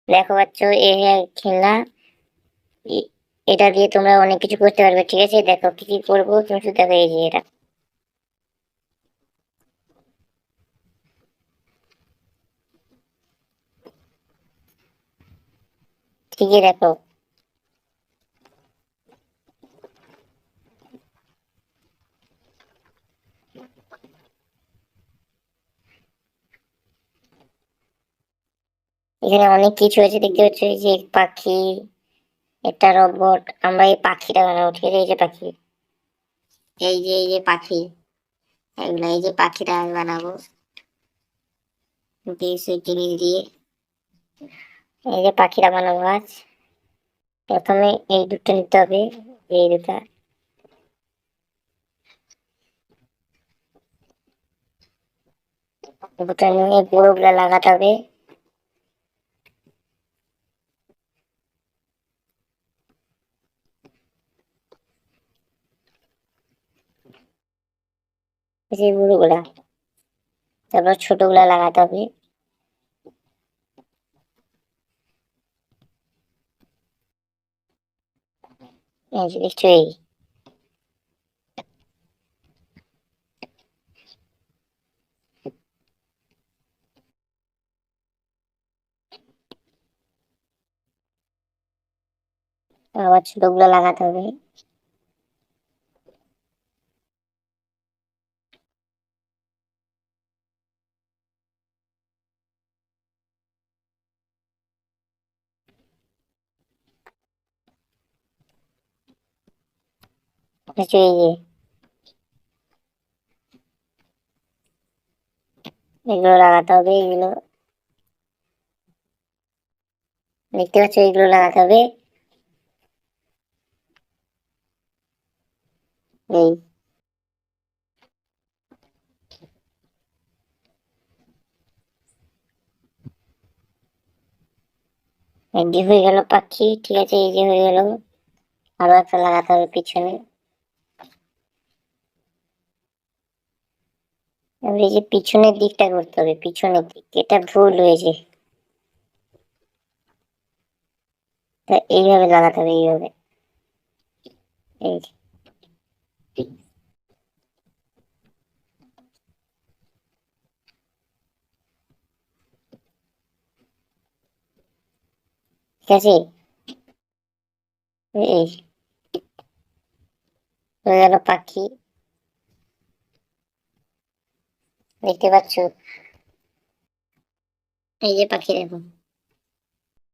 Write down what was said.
দেখো বাচ্চো, এই খেলনা, এ- এটা দিয়ে তোমরা অনেক কিছু করতে পারবে। ঠিক আছে, দেখো কি কি করবো, তুমি শুধু দেখো। এই যে এটা, ঠিকই দেখো। এখানে অনেক কিছু আছে, দেখতে পাচ্ছ। এই যে পাখি, একটা রোবট। আমরা এই পাখিটা বানাবো। ঠিক আছে, এই যে পাখি, এই যে পাখি, এগুলো, এই যে পাখিটা আমি বানাবো বেসিক জিনিস দিয়ে। এই যে পাখিটা বানাবো আজ। প্রথমে এই দুটো নিতে হবে, এই দুটা। দুটো নিয়ে পুরোগুলা লাগাতে হবে। এই যে পুরোগুলা, তারপর ছোটগুলা লাগাতে হবে। এই যে দেখছো, এই আবার ছোটগুলা লাগাতে হবে। দেখছো, এই যে এগুলো লাগাতে হবে। এগুলো দেখতে পাচ্ছ, এগুলো লাগাতে হবে। এই যে হয়ে গেল পাখি। ঠিক আছে, এই যে হয়ে গেল। আরো একটা লাগাতে হবে পিছনে। এবার এই যে পিছনের দিকটা করতে হবে, পিছনের দিক, এটা ভুল হয়েছে। তা এইভাবে লাগাতে হবে, এইভাবে। এই যে, ঠিক আছে। এই হয়ে গেল পাখি, দেখতে পাচ্ছ। এই যে পাখি, দেখো।